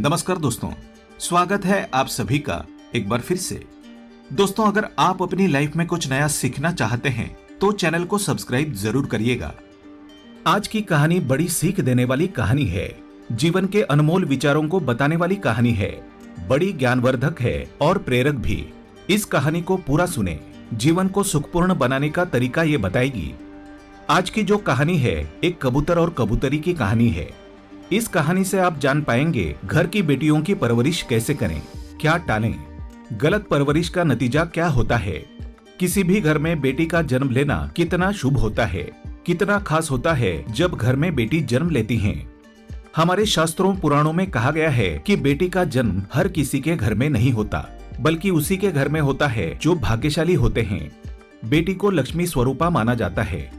नमस्कार दोस्तों, स्वागत है आप सभी का एक बार फिर से। दोस्तों, अगर आप अपनी लाइफ में कुछ नया सीखना चाहते हैं तो चैनल को सब्सक्राइब जरूर करिएगा। आज की कहानी बड़ी सीख देने वाली कहानी है, जीवन के अनमोल विचारों को बताने वाली कहानी है, बड़ी ज्ञानवर्धक है और प्रेरक भी। इस कहानी को पूरा सुने, जीवन को सुखपूर्ण बनाने का तरीका ये बताएगी। आज की जो कहानी है एक कबूतर और कबूतरी की कहानी है। इस कहानी से आप जान पाएंगे घर की बेटियों की परवरिश कैसे करें, क्या टालें, गलत परवरिश का नतीजा क्या होता है, किसी भी घर में बेटी का जन्म लेना कितना शुभ होता है, कितना खास होता है जब घर में बेटी जन्म लेती हैं। हमारे शास्त्रों पुराणों में कहा गया है कि बेटी का जन्म हर किसी के घर में नहीं होता, बल्कि उसी के घर में होता है जो भाग्यशाली होते हैं। बेटी को लक्ष्मी स्वरूपा माना जाता है।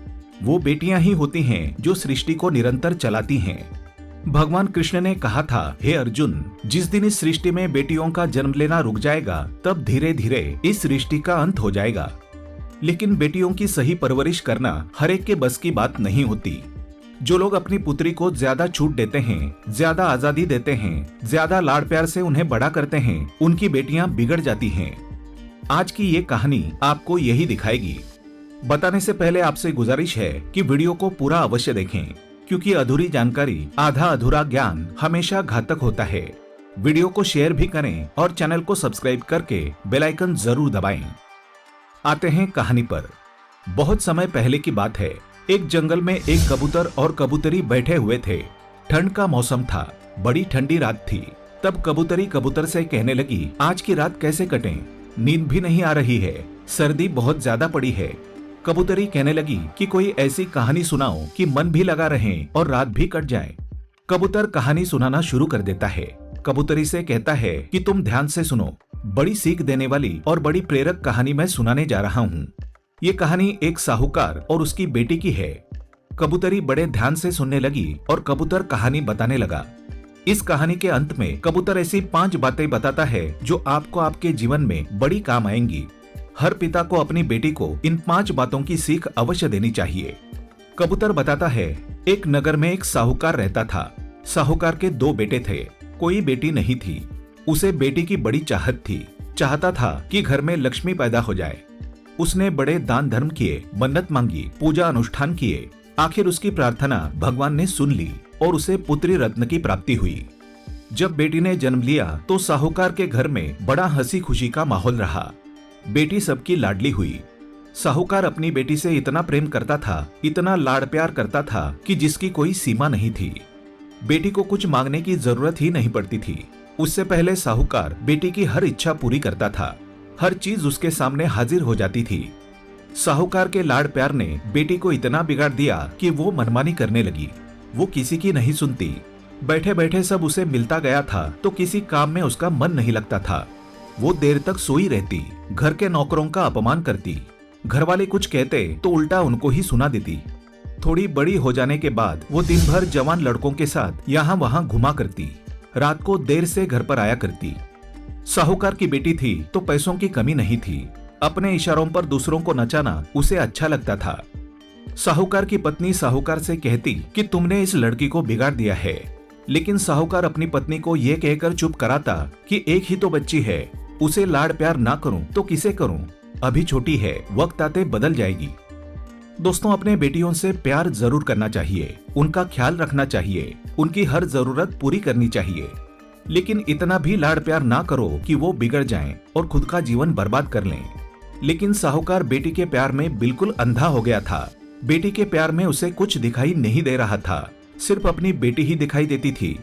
वो बेटियां ही होती हैं जो सृष्टि को निरंतर चलाती हैं। भगवान कृष्ण ने कहा था, हे अर्जुन, जिस दिन इस सृष्टि में बेटियों का जन्म लेना रुक जाएगा तब धीरे धीरे इस सृष्टि का अंत हो जाएगा। लेकिन बेटियों की सही परवरिश करना हर एक के बस की बात नहीं होती। जो लोग अपनी पुत्री को ज्यादा छूट देते हैं, ज्यादा आजादी देते हैं, ज्यादा लाड़ प्यार से उन्हें बड़ा करते हैं, उनकी बेटियां बिगड़ जाती हैं। आज की ये कहानी आपको यही दिखाएगी। बताने से पहले आपसे गुजारिश है कि वीडियो को पूरा अवश्य देखें, क्योंकि अधूरी जानकारी, आधा अधूरा ज्ञान हमेशा घातक होता है। वीडियो को शेयर भी करें और चैनल को सब्सक्राइब करके बेल आइकन जरूर दबाएं। आते हैं कहानी पर। बहुत समय पहले की बात है। एक जंगल में एक कबूतर और कबूतरी बैठे हुए थे। ठंड का मौसम था, बड़ी ठंडी रात थी। तब कबूतरी कबूतर से कहने लगी, आज की रात कैसे कटें, नींद भी नहीं आ रही है, सर्दी बहुत ज्यादा पड़ी है। कबूतरी कहने लगी कि कोई ऐसी कहानी सुनाओ कि मन भी लगा रहे और रात भी कट जाए। कबूतर कहानी सुनाना शुरू कर देता है। कबूतरी से कहता है कि तुम ध्यान से सुनो, बड़ी सीख देने वाली और बड़ी प्रेरक कहानी मैं सुनाने जा रहा हूँ। ये कहानी एक साहूकार और उसकी बेटी की है। कबूतरी बड़े ध्यान से सुनने लगी और कबूतर कहानी बताने लगा। इस कहानी के अंत में कबूतर ऐसी 5 बातें बताता है जो आपको आपके जीवन में बड़ी काम आएंगी। हर पिता को अपनी बेटी को इन 5 बातों की सीख अवश्य देनी चाहिए। कबूतर बताता है, एक नगर में एक साहूकार रहता था। साहूकार के 2 बेटे थे, कोई बेटी नहीं थी। उसे बेटी की बड़ी चाहत थी। चाहता था कि घर में लक्ष्मी पैदा हो जाए। उसने बड़े दान धर्म किए, मन्नत मांगी, पूजा अनुष्ठान किए। आखिर उसकी प्रार्थना भगवान ने सुन ली और उसे पुत्री रत्न की प्राप्ति हुई। जब बेटी ने जन्म लिया तो साहूकार के घर में बड़ा हंसी खुशी का माहौल रहा। बेटी सबकी लाडली हुई। साहूकार अपनी बेटी से इतना प्रेम करता था, इतना लाड़ प्यार करता था कि जिसकी कोई सीमा नहीं थी। बेटी को कुछ मांगने की जरूरत ही नहीं पड़ती थी। उससे पहले साहूकार बेटी की हर इच्छा पूरी करता था। हर चीज उसके सामने हाजिर हो जाती थी। साहूकार के लाड़ प्यार ने बेटी को इतना बिगाड़ दिया कि वो मनमानी करने लगी। वो किसी की नहीं सुनती। बैठे बैठे सब उसे मिलता गया था तो किसी काम में उसका मन नहीं लगता था। वो देर तक सोई रहती, घर के नौकरों का अपमान करती, घर वाले कुछ कहते तो उल्टा उनको ही सुना देती। थोड़ी बड़ी हो जाने के बाद वो दिन भर जवान लड़कों के साथ यहाँ वहाँ घुमा करती, रात को देर से घर पर आया करती। साहूकार की बेटी थी तो पैसों की कमी नहीं थी। अपने इशारों पर दूसरों को नचाना उसे अच्छा लगता था। साहूकार की पत्नी साहूकार से कहती कि तुमने इस लड़की को बिगाड़ दिया है। लेकिन साहूकार अपनी पत्नी को ये कहकर चुप कराता कि एक ही तो बच्ची है, उसे लाड़ प्यार ना करूं तो किसे करूं, अभी छोटी है, वक्त आते बदल जाएगी। दोस्तों, अपने बेटियों से प्यार जरूर करना चाहिए, उनका ख्याल रखना चाहिए, उनकी हर जरूरत पूरी करनी चाहिए। लेकिन इतना भी लाड़ प्यार ना करो कि वो बिगड़ जाएं और खुद का जीवन बर्बाद कर लें। लेकिन साहूकार बेटी के प्यार में बिल्कुल अंधा हो गया था। बेटी के प्यार में उसे कुछ दिखाई नहीं दे रहा था, सिर्फ अपनी बेटी ही दिखाई देती थी।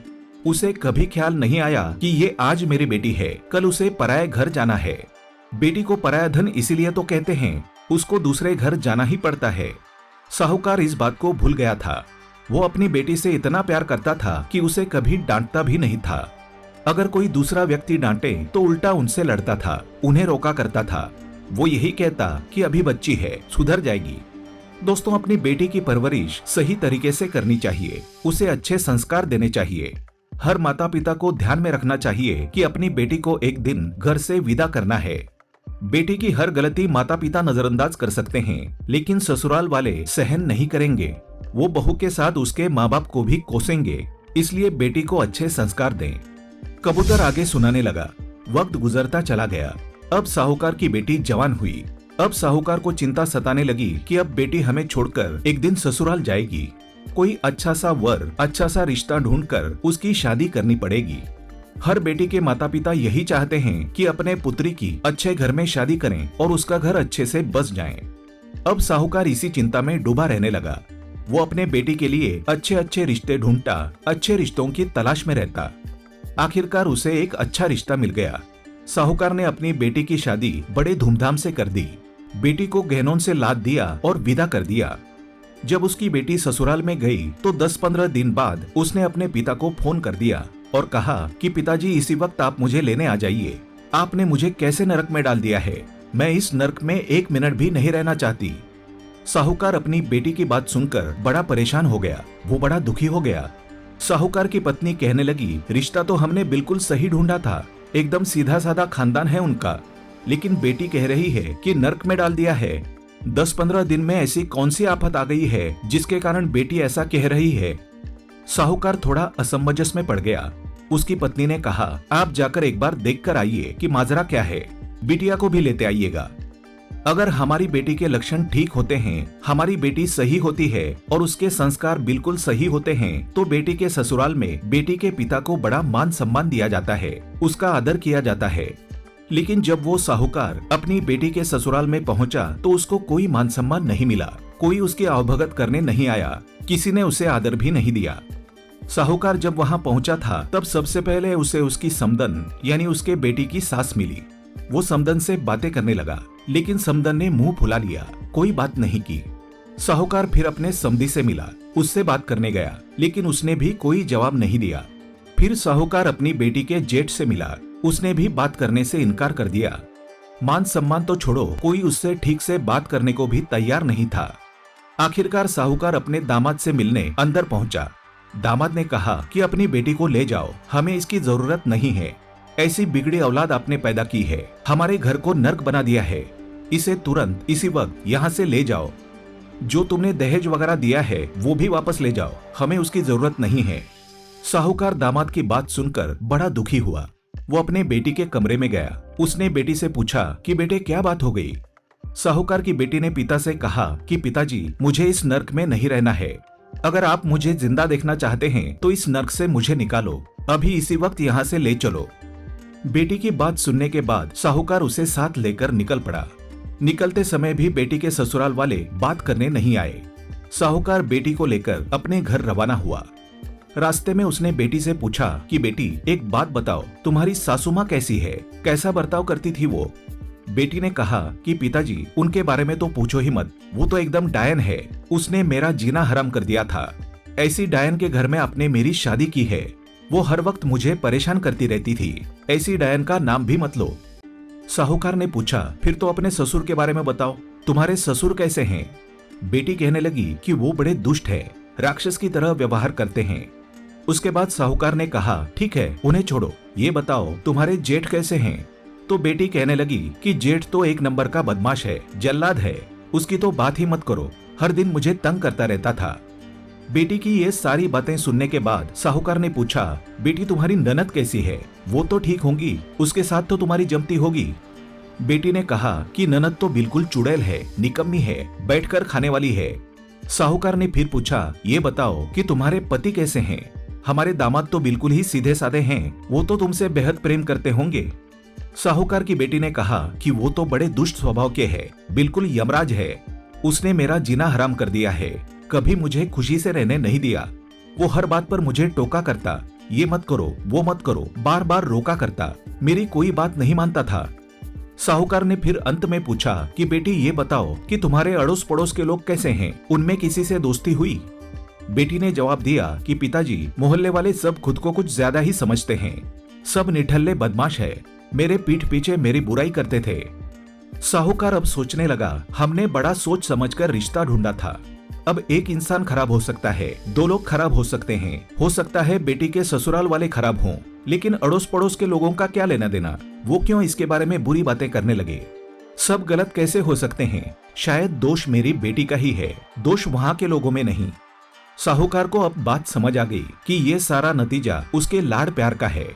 उसे कभी ख्याल नहीं आया कि ये आज मेरी बेटी है, कल उसे पराये घर जाना है। बेटी को पराया धन इसीलिए तो कहते हैं, उसको दूसरे घर जाना ही पड़ता है। साहूकार इस बात को भूल गया था। वो अपनी बेटी से इतना प्यार करता था कि उसे कभी डांटता भी नहीं था। अगर कोई दूसरा व्यक्ति डांटे तो उल्टा उनसे लड़ता था, उन्हें रोका करता था। वो यही कहता कि अभी बच्ची है, सुधर जाएगी। दोस्तों, अपनी बेटी की परवरिश सही तरीके से करनी चाहिए, उसे अच्छे संस्कार देने चाहिए। हर माता पिता को ध्यान में रखना चाहिए कि अपनी बेटी को एक दिन घर से विदा करना है। बेटी की हर गलती माता पिता नजरअंदाज कर सकते हैं, लेकिन ससुराल वाले सहन नहीं करेंगे। वो बहू के साथ उसके माँ बाप को भी कोसेंगे। इसलिए बेटी को अच्छे संस्कार दें। कबूतर आगे सुनाने लगा। वक्त गुजरता चला गया। अब साहूकार की बेटी जवान हुई। अब साहूकार को चिंता सताने लगी कि अब बेटी हमें छोड़कर एक दिन ससुराल जाएगी। कोई अच्छा सा वर, अच्छा सा रिश्ता ढूंढकर उसकी शादी करनी पड़ेगी। हर बेटी के माता पिता यही चाहते हैं कि अपने पुत्री की अच्छे घर में शादी करें और उसका घर अच्छे से बस जाए। अब साहूकार इसी चिंता में डूबा रहने लगा। वो अपने बेटी के लिए अच्छे अच्छे रिश्ते ढूंढता, अच्छे रिश्तों की तलाश में रहता। आखिरकार उसे एक अच्छा रिश्ता मिल गया। साहूकार ने अपनी बेटी की शादी बड़े धूमधाम से कर दी। बेटी को गहनों से लाद दिया और विदा कर दिया। जब उसकी बेटी ससुराल में गई तो 10-15 दिन बाद उसने अपने पिता को फोन कर दिया और कहा कि पिताजी, इसी वक्त आप मुझे लेने आ जाइए। आपने मुझे कैसे नरक में डाल दिया है। मैं इस नरक में 1 मिनट भी नहीं रहना चाहती। साहूकार अपनी बेटी की बात सुनकर बड़ा परेशान हो गया। वो बड़ा दुखी हो गया। साहूकार की पत्नी कहने लगी, रिश्ता तो हमने बिल्कुल सही ढूंढा था, एकदम सीधा साधा खानदान है उनका, लेकिन बेटी कह रही है कि नर्क में डाल दिया है। 10-15 दिन में ऐसी कौन सी आफत आ गई है जिसके कारण बेटी ऐसा कह रही है। साहूकार थोड़ा असमंजस में पड़ गया। उसकी पत्नी ने कहा, आप जाकर एक बार देख कर आइए कि माजरा क्या है, बिटिया को भी लेते आइएगा। अगर हमारी बेटी के लक्षण ठीक होते हैं, हमारी बेटी सही होती है और उसके संस्कार बिल्कुल सही होते हैं, तो बेटी के ससुराल में बेटी के पिता को बड़ा मान सम्मान दिया जाता है, उसका आदर किया जाता है। लेकिन जब वो साहूकार अपनी बेटी के ससुराल में पहुंचा तो उसको कोई मान सम्मान नहीं मिला। कोई उसकी आवभगत करने नहीं आया, किसी ने उसे आदर भी नहीं दिया। साहूकार जब वहां पहुंचा था तब सबसे पहले उसे उसकी समदन यानी उसके बेटी की सास मिली। वो समदन से बातें करने लगा, लेकिन समदन ने मुंह फुला लिया, कोई बात नहीं की। साहूकार फिर अपने समधी से मिला, उससे बात करने गया, लेकिन उसने भी कोई जवाब नहीं दिया। फिर साहूकार अपनी बेटी के जेठ से मिला, उसने भी बात करने से इनकार कर दिया। मान सम्मान तो छोड़ो, कोई उससे ठीक से बात करने को भी तैयार नहीं था। आखिरकार साहूकार अपने दामाद से मिलने अंदर पहुंचा। दामाद ने कहा कि अपनी बेटी को ले जाओ, हमें इसकी जरूरत नहीं है। ऐसी बिगड़ी औलाद आपने पैदा की है, हमारे घर को नर्क बना दिया है। इसे तुरंत इसी वक्त यहाँ से ले जाओ। जो तुमने दहेज वगैरह दिया है वो भी वापस ले जाओ, हमें उसकी जरूरत नहीं है। साहूकार दामाद की बात सुनकर बड़ा दुखी हुआ। वो अपने बेटी के कमरे में गया। उसने बेटी से पूछा कि बेटे क्या बात हो गई। साहूकार की बेटी ने पिता से कहा कि पिताजी, मुझे इस नर्क में नहीं रहना है। अगर आप मुझे जिंदा देखना चाहते हैं तो इस नर्क से मुझे निकालो, अभी इसी वक्त यहाँ से ले चलो। बेटी की बात सुनने के बाद साहूकार उसे साथ लेकर निकल पड़ा। निकलते समय भी बेटी के ससुराल वाले बात करने नहीं आए। साहूकार बेटी को लेकर अपने घर रवाना हुआ। रास्ते में उसने बेटी से पूछा कि बेटी, एक बात बताओ, तुम्हारी सासू माँ कैसी है, कैसा बर्ताव करती थी वो। बेटी ने कहा कि पिताजी, उनके बारे में तो पूछो ही मत, वो तो एकदम डायन है, उसने मेरा जीना हराम कर दिया था। ऐसी डायन के घर में आपने मेरी शादी की है, वो हर वक्त मुझे परेशान करती रहती थी, ऐसी डायन का नाम भी मत लो। साहूकार ने पूछा, फिर तो अपने ससुर के बारे में बताओ, तुम्हारे ससुर कैसे हैं। बेटी कहने लगी कि वो बड़े दुष्ट है, राक्षस की तरह व्यवहार करते हैं। उसके बाद साहूकार ने कहा, ठीक है, उन्हें छोड़ो, ये बताओ तुम्हारे जेठ कैसे हैं। तो बेटी कहने लगी कि जेठ तो एक नंबर का बदमाश है, जल्लाद है, उसकी तो बात ही मत करो, हर दिन मुझे तंग करता रहता था। बेटी की ये सारी बातें सुनने के बाद साहूकार ने पूछा, बेटी तुम्हारी ननद कैसी है, वो तो ठीक होंगी, उसके साथ तो तुम्हारी जमती होगी। बेटी ने कहा कि ननद तो बिल्कुल चुड़ैल है, निकम्मी है, बैठकर खाने वाली है। साहूकार ने फिर पूछा, ये बताओ कि तुम्हारे पति कैसे हैं। हमारे दामाद तो बिल्कुल ही सीधे साधे हैं, वो तो तुमसे बेहद प्रेम करते होंगे। साहूकार की बेटी ने कहा कि वो तो बड़े दुष्ट स्वभाव के हैं, बिल्कुल यमराज है, उसने मेरा जीना हराम कर दिया है, कभी मुझे खुशी से रहने नहीं दिया। वो हर बात पर मुझे टोका करता, ये मत करो, वो मत करो, बार बार रोका करता, मेरी कोई बात नहीं मानता था। साहूकार ने फिर अंत में पूछा कि बेटी ये बताओ कि तुम्हारे अड़ोस पड़ोस के लोग कैसे हैं, उनमें किसी से दोस्ती हुई। बेटी ने जवाब दिया कि पिताजी, मोहल्ले वाले सब खुद को कुछ ज्यादा ही समझते हैं, सब निठल्ले बदमाश है, मेरे पीठ पीछे मेरी बुराई करते थे। साहूकार अब सोचने लगा, हमने बड़ा सोच समझकर रिश्ता ढूंढा था, अब एक इंसान खराब हो सकता है, दो लोग खराब हो सकते हैं, हो सकता है बेटी के ससुराल वाले खराब हों, लेकिन अड़ोस पड़ोस के लोगों का क्या लेना देना, वो क्यों इसके बारे में बुरी बातें करने लगे। सब गलत कैसे हो सकते हैं, शायद दोष मेरी बेटी का ही है, दोष वहाँ के लोगों में नहीं। साहूकार को अब बात समझ आ गई कि ये सारा नतीजा उसके लाड़ प्यार का है।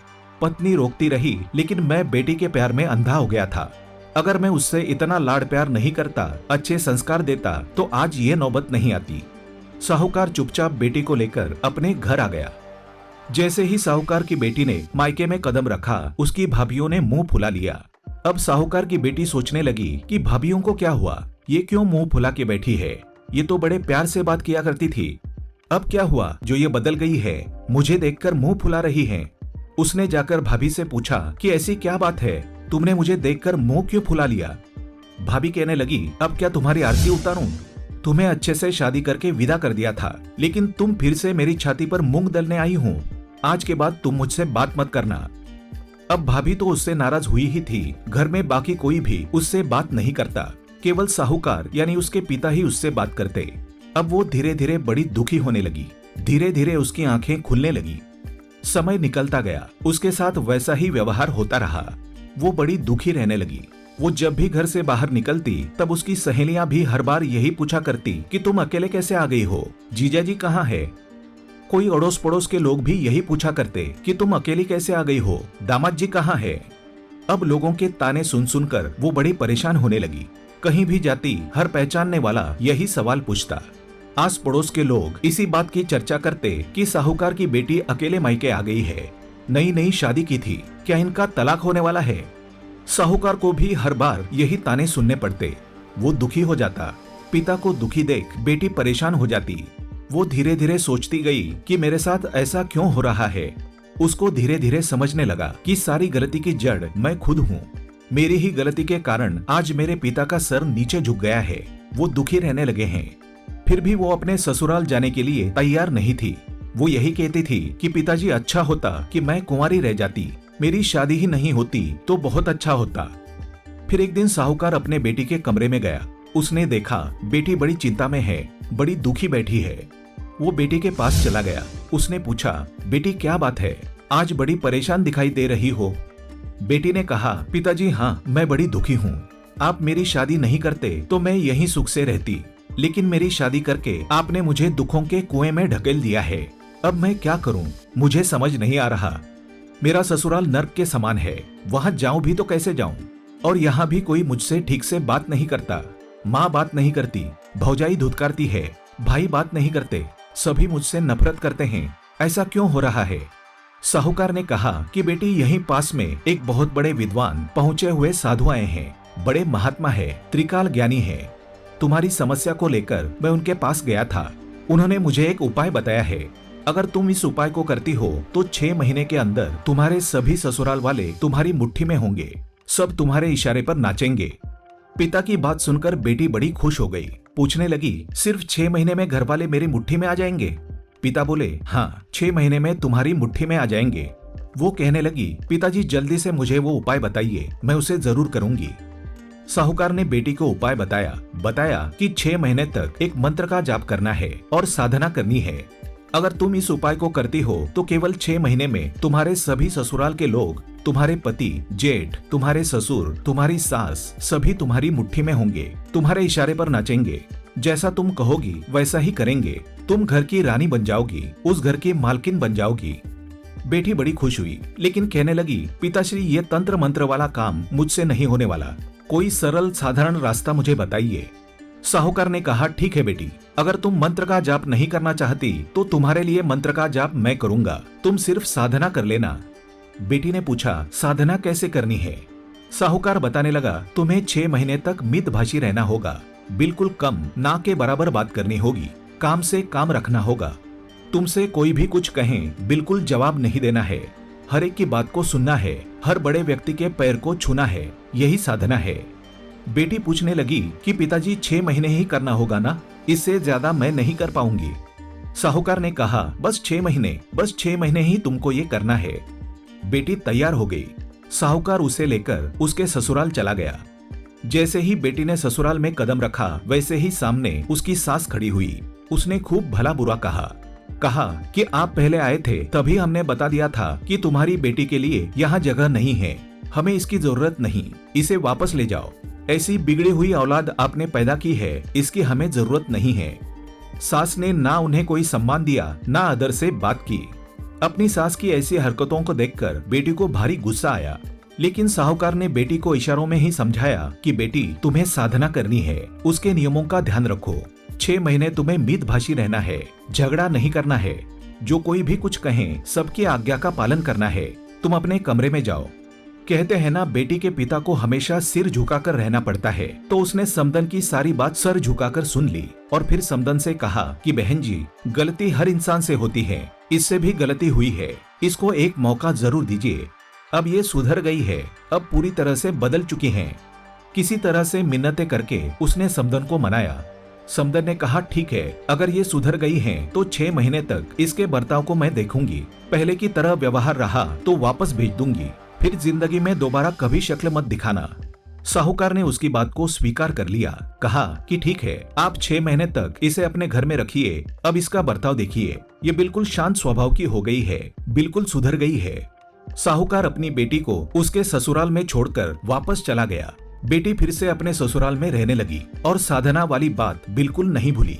पत्नी रोकती रही, लेकिन मैं बेटी के प्यार में अंधा हो गया था। अगर मैं उससे इतना लाड प्यार नहीं करता, अच्छे संस्कार देता, तो आज ये नौबत नहीं आती। साहूकार चुपचाप बेटी को लेकर अपने घर आ गया। जैसे ही साहूकार की बेटी ने मायके में कदम रखा, उसकी भाभीियों ने मुंह फुला लिया। अब साहूकार की बेटी सोचने लगी कि भाभीियों को क्या हुआ, ये क्यों मुंह फुला के बैठी है, ये तो बड़े प्यार से बात किया करती थी, अब क्या हुआ जो ये बदल गई है, मुझे देखकर मुंह फुला रही है। उसने जाकर भाभी से पूछा कि ऐसी क्या बात है, तुमने मुझे देखकर मुंह क्यों फुला लिया। भाभी कहने लगी, अब क्या तुम्हारी आरती उतारूं? तुम्हें अच्छे से शादी करके विदा कर दिया था, लेकिन तुम फिर से मेरी छाती पर मूंग दलने आई हूँ। आज के बाद तुम मुझसे बात मत करना। अब भाभी तो उससे नाराज हुई ही थी। घर में बाकी कोई भी उससे बात नहीं करता, केवल साहूकार यानी उसके पिता ही उससे बात करते। अब वो धीरे धीरे बड़ी दुखी होने लगी। धीरे धीरे उसकी आंखें खुलने लगी। समय निकलता गया, उसके साथ वैसा ही व्यवहार होता रहा। वो बड़ी दुखी रहने लगी। वो जब भी घर से बाहर निकलती, तब उसकी सहेलियां भी हर बार यही पूछा करती कि तुम अकेले कैसे आ गई हो, जीजाजी कहाँ है। कोई अड़ोस पड़ोस के लोग भी यही पूछा करते कि तुम अकेली कैसे आ गई हो, दामाद जी कहाँ है। अब लोगों के ताने सुन सुनकर वो बड़ी परेशान होने लगी। कहीं भी जाती, हर पहचानने वाला यही सवाल पूछता। आस पड़ोस के लोग इसी बात की चर्चा करते कि साहूकार की बेटी अकेले मायके आ गई है, नई नई शादी की थी, क्या इनका तलाक होने वाला है। साहूकार को भी हर बार यही ताने सुनने पड़ते। वो दुखी हो जाता। पिता को दुखी देख बेटी परेशान हो जाती। वो धीरे धीरे सोचती गई कि मेरे साथ ऐसा क्यों हो रहा है। उसको धीरे धीरे समझने लगा कि सारी गलती की जड़ मैं खुद हूँ। मेरी ही गलती के कारण आज मेरे पिता का सर नीचे झुक गया है। वो दुखी रहने लगे हैं। फिर भी वो अपने ससुराल जाने के लिए तैयार नहीं थी। वो यही कहती थी कि पिताजी अच्छा होता कि मैं कुंवारी रह जाती, मेरी शादी ही नहीं होती तो बहुत अच्छा होता। फिर एक दिन साहूकार अपने बेटी के कमरे में गया। उसने देखा बेटी बड़ी चिंता में है, बड़ी दुखी बैठी है। वो बेटी के पास चला गया। उसने पूछा, बेटी क्या बात है, आज बड़ी परेशान दिखाई दे रही हो। बेटी ने कहा, पिताजी हाँ, मैं बड़ी दुखी हूँ। आप मेरी शादी नहीं करते तो मैं यहीं सुख से रहती, लेकिन मेरी शादी करके आपने मुझे दुखों के कुएं में ढकेल दिया है। अब मैं क्या करूँ, मुझे समझ नहीं आ रहा। मेरा ससुराल नर्क के समान है, वहाँ जाऊं भी तो कैसे जाऊं, और यहाँ भी कोई मुझसे ठीक से बात नहीं करता। माँ बात नहीं करती, भौजाई धुतकारती है, भाई बात नहीं करते, सभी मुझसे नफरत करते हैं। ऐसा क्यों हो रहा है। साहूकार ने कहा कि बेटी यहीं पास में एक बहुत बड़े विद्वान पहुंचे हुए साधु आए हैं, बड़े महात्मा है, त्रिकाल ज्ञानी है। तुम्हारी समस्या को लेकर मैं उनके पास गया था। उन्होंने मुझे एक उपाय बताया है। अगर तुम इस उपाय को करती हो तो 6 महीने के अंदर तुम्हारे सभी ससुराल वाले तुम्हारी मुट्ठी में होंगे, सब तुम्हारे इशारे पर नाचेंगे। पिता की बात सुनकर बेटी बड़ी खुश हो गई। पूछने लगी, सिर्फ 6 महीने में घर वाले मेरी मुट्ठी में आ जाएंगे। पिता बोले, हाँ, 6 महीने में तुम्हारी मुट्ठी में आ जाएंगे। वो कहने लगी, पिताजी जल्दी से मुझे वो उपाय बताइए, मैं उसे जरूर करूंगी। साहूकार ने बेटी को उपाय बताया कि 6 महीने तक एक मंत्र का जाप करना है और साधना करनी है। अगर तुम इस उपाय को करती हो तो केवल 6 महीने में तुम्हारे सभी ससुराल के लोग, तुम्हारे पति, जेठ, तुम्हारे ससुर, तुम्हारी सास, सभी तुम्हारी मुट्ठी में होंगे, तुम्हारे इशारे पर नाचेंगे। जैसा तुम कहोगी वैसा ही करेंगे। तुम घर की रानी बन जाओगी, उस घर की मालकिन बन जाओगी। बेटी बड़ी खुश हुई, लेकिन कहने लगी, पिताश्री ये तंत्र मंत्र वाला काम मुझसे नहीं होने वाला, कोई सरल साधारण रास्ता मुझे बताइए। साहूकार ने कहा, ठीक है बेटी, अगर तुम मंत्र का जाप नहीं करना चाहती तो तुम्हारे लिए मंत्र का जाप मैं करूंगा, तुम सिर्फ साधना कर लेना। बेटी ने पूछा, साधना कैसे करनी है। साहूकार बताने लगा, तुम्हें 6 महीने तक मितभाषी रहना होगा, बिल्कुल कम, ना के बराबर बात करनी होगी, काम से काम रखना होगा। तुमसे कोई भी कुछ कहें बिल्कुल जवाब नहीं देना है, हर एक की बात को सुनना है, हर बड़े व्यक्ति के पैर को छूना है, यही साधना है। बेटी पूछने लगी कि पिताजी 6 महीने ही करना होगा ना, इससे ज्यादा मैं नहीं कर पाऊंगी। साहूकार ने कहा, बस 6 महीने ही तुमको ये करना है। बेटी तैयार हो गई। साहूकार उसे लेकर उसके ससुराल चला गया। जैसे ही बेटी ने ससुराल में कदम रखा, वैसे ही सामने उसकी सास खड़ी हुई। उसने खूब भला बुरा कहा कि आप पहले आए थे, तभी हमने बता दिया था कि तुम्हारी बेटी के लिए यहाँ जगह नहीं है, हमें इसकी जरूरत नहीं, इसे वापस ले जाओ। ऐसी बिगड़ी हुई औलाद आपने पैदा की है, इसकी हमें जरूरत नहीं है। सास ने ना उन्हें कोई सम्मान दिया, ना आदर से बात की। अपनी सास की ऐसी हरकतों को देखकर बेटी को भारी गुस्सा आया, लेकिन साहूकार ने बेटी को इशारों में ही समझाया कि बेटी, तुम्हें साधना करनी है, उसके नियमों का ध्यान रखो। 6 महीने तुम्हें मितभाषी रहना है, झगड़ा नहीं करना है, जो कोई भी कुछ कहे सबकी आज्ञा का पालन करना है। तुम अपने कमरे में जाओ। कहते हैं ना, बेटी के पिता को हमेशा सिर झुकाकर रहना पड़ता है। तो उसने समदन की सारी बात सर झुकाकर सुन ली और फिर समदन से कहा कि बहन जी, गलती हर इंसान से होती है, इससे भी गलती हुई है, इसको एक मौका जरूर दीजिए। अब ये सुधर गई है, अब पूरी तरह से बदल चुकी हैं। किसी तरह से मिन्नतें करके उसने समदन को मनाया। समदन ने कहा, ठीक है, अगर ये सुधर गई हैं तो 6 महीने तक इसके बर्ताव को मैं देखूंगी। पहले की तरह व्यवहार रहा तो वापस भेज दूंगी, फिर जिंदगी में दोबारा कभी शक्ल मत दिखाना। साहूकार ने उसकी बात को स्वीकार कर लिया। कहा कि ठीक है, आप 6 महीने तक इसे अपने घर में रखिए। अब इसका बर्ताव देखिए, ये बिल्कुल शांत स्वभाव की हो गई है, बिल्कुल सुधर गई है। साहूकार अपनी बेटी को उसके ससुराल में छोड़कर वापस चला गया। बेटी फिर से अपने ससुराल में रहने लगी और साधना वाली बात बिल्कुल नहीं भूली।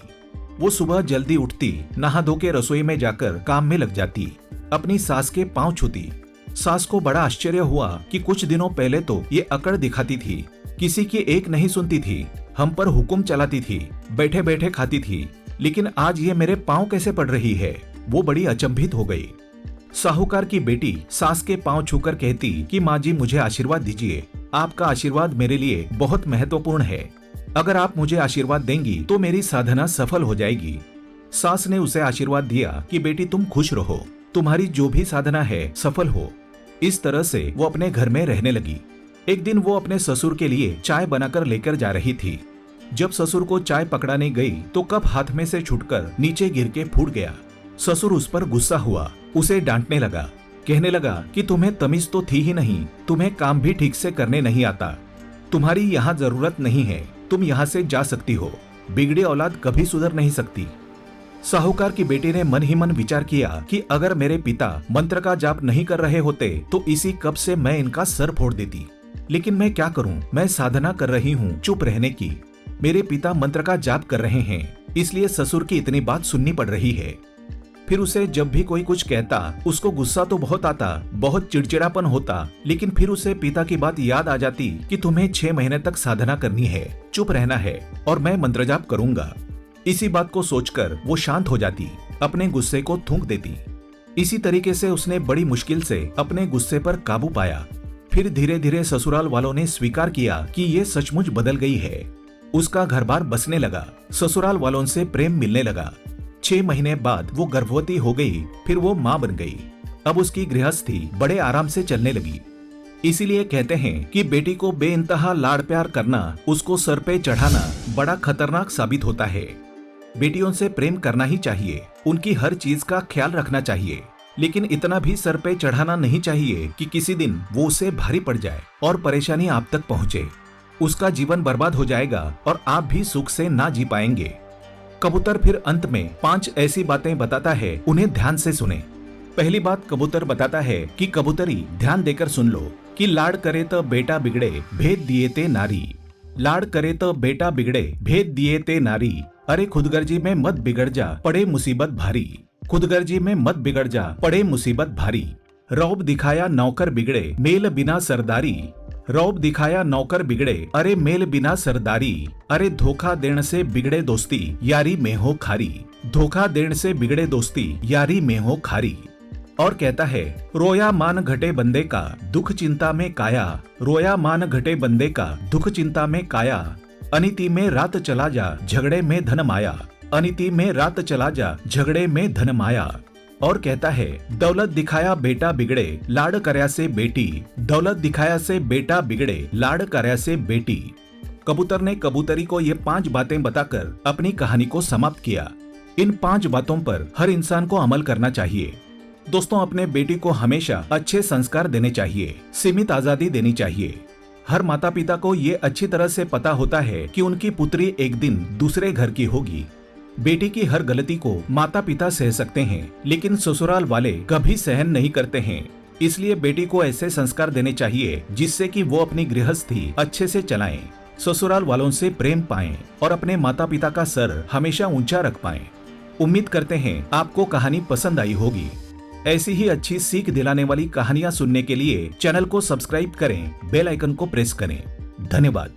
वो सुबह जल्दी उठती, नहा धो के रसोई में जाकर काम में लग जाती, अपनी सास के पांव छूती। सास को बड़ा आश्चर्य हुआ कि कुछ दिनों पहले तो ये अकड़ दिखाती थी, किसी की एक नहीं सुनती थी, हम पर हुक्म चलाती थी, बैठे बैठे खाती थी, लेकिन आज ये मेरे पांव कैसे पड़ रही है। वो बड़ी अचंभित हो गई। साहूकार की बेटी सास के पांव छूकर कहती कि माँ जी, मुझे आशीर्वाद दीजिए, आपका आशीर्वाद मेरे लिए बहुत महत्वपूर्ण है। अगर आप मुझे आशीर्वाद देंगी तो मेरी साधना सफल हो जाएगी। सास ने उसे आशीर्वाद दिया कि बेटी, तुम खुश रहो, तुम्हारी जो भी साधना है सफल हो। इस तरह से वो अपने घर में रहने लगी। एक दिन वो अपने ससुर के लिए चाय बनाकर लेकर जा रही थी। जब ससुर को चाय पकड़ाने गई तो कप हाथ में से छूटकर नीचे गिर के फूट गया। ससुर उस पर गुस्सा हुआ, उसे डांटने लगा, कहने लगा कि तुम्हें तमीज तो थी ही नहीं, तुम्हें काम भी ठीक से करने नहीं आता, तुम्हारी यहाँ जरूरत नहीं है, तुम यहाँ से जा सकती हो, बिगड़ी औलाद कभी सुधर नहीं सकती। साहूकार की बेटी ने मन ही मन विचार किया कि अगर मेरे पिता मंत्र का जाप नहीं कर रहे होते तो इसी कप से मैं इनका सर फोड़ देती। लेकिन मैं क्या करूं, मैं साधना कर रही हूं चुप रहने की। मेरे पिता मंत्र का जाप कर रहे हैं, इसलिए ससुर की इतनी बात सुननी पड़ रही है। फिर उसे जब भी कोई कुछ कहता उसको गुस्सा तो बहुत आता, बहुत चिड़चिड़ापन होता, लेकिन फिर उसे पिता की बात याद आ जाती कि तुम्हें 6 महीने तक साधना करनी है, चुप रहना है और मैं मंत्र जाप करूंगा। इसी बात को सोचकर वो शांत हो जाती, अपने गुस्से को थूक देती। इसी तरीके से उसने बड़ी मुश्किल से अपने गुस्से पर काबू पाया। फिर धीरे धीरे ससुराल वालों ने स्वीकार किया कि ये सचमुच बदल गई है। उसका घर बार बसने लगा, ससुराल वालों से प्रेम मिलने लगा। 6 महीने बाद वो गर्भवती हो गई, फिर वो माँ बन गई। अब उसकी गृहस्थी बड़े आराम से चलने लगी। इसीलिए कहते हैं कि बेटी को बेइंतहा लाड़ प्यार करना, उसको सर पे चढ़ाना बड़ा खतरनाक साबित होता है। बेटियों से प्रेम करना ही चाहिए, उनकी हर चीज का ख्याल रखना चाहिए, लेकिन इतना भी सर पे चढ़ाना नहीं चाहिए कि किसी दिन वो उसे भारी पड़ जाए और परेशानी आप तक पहुंचे। उसका जीवन बर्बाद हो जाएगा और आप भी सुख से ना जी पाएंगे। कबूतर फिर अंत में 5 ऐसी बातें बताता है, उन्हें ध्यान से सुने। पहली बात कबूतर बताता है कि कबूतरी, ध्यान देकर सुन लो कि लाड़ करे तो बेटा बिगड़े, भेद दिए ते नारी। लाड़ करे तो बेटा बिगड़े, भेद दिए ते नारी। अरे खुदगर्जी में मत बिगड़ जा, पड़े मुसीबत भारी। खुदगर्जी में मत बिगड़ जा, पड़े मुसीबत भारी। रौब दिखाया नौकर बिगड़े, मेल बिना सरदारी। रौब दिखाया नौकर बिगड़े, अरे मेल बिना सरदारी। अरे धोखा देने से बिगड़े दोस्ती, यारी में हो खारी। धोखा देने से बिगड़े दोस्ती, यारी में हो खारी। और कहता है, रोया मान घटे बंदे का, दुख चिंता में काया। रोया मान घटे बंदे का, दुख चिंता में काया। अनिति में रात चला जा, झगड़े में धन माया। अनिति में रात चला जा, झगड़े में धन माया। और कहता है, दौलत दिखाया बेटा बिगड़े, लाड़ करया से बेटी। दौलत दिखाया से बेटा बिगड़े, लाड़ करया से बेटी। कबूतर ने कबूतरी को ये 5 बातें बताकर अपनी कहानी को समाप्त किया। इन 5 बातों पर हर इंसान को अमल करना चाहिए। दोस्तों, अपने बेटी को हमेशा अच्छे संस्कार देने चाहिए, सीमित आजादी देनी चाहिए। हर माता पिता को ये अच्छी तरह से पता होता है कि उनकी पुत्री एक दिन दूसरे घर की होगी। बेटी की हर गलती को माता पिता सह सकते हैं, लेकिन ससुराल वाले कभी सहन नहीं करते हैं। इसलिए बेटी को ऐसे संस्कार देने चाहिए जिससे कि वो अपनी गृहस्थी अच्छे से चलाएं, ससुराल वालों से प्रेम पाएं और अपने माता पिता का सर हमेशा ऊंचा रख पाएं। उम्मीद करते हैं आपको कहानी पसंद आई होगी। ऐसी ही अच्छी सीख दिलाने वाली कहानियां सुनने के लिए चैनल को सब्सक्राइब करें, बेल आइकन को प्रेस करें। धन्यवाद।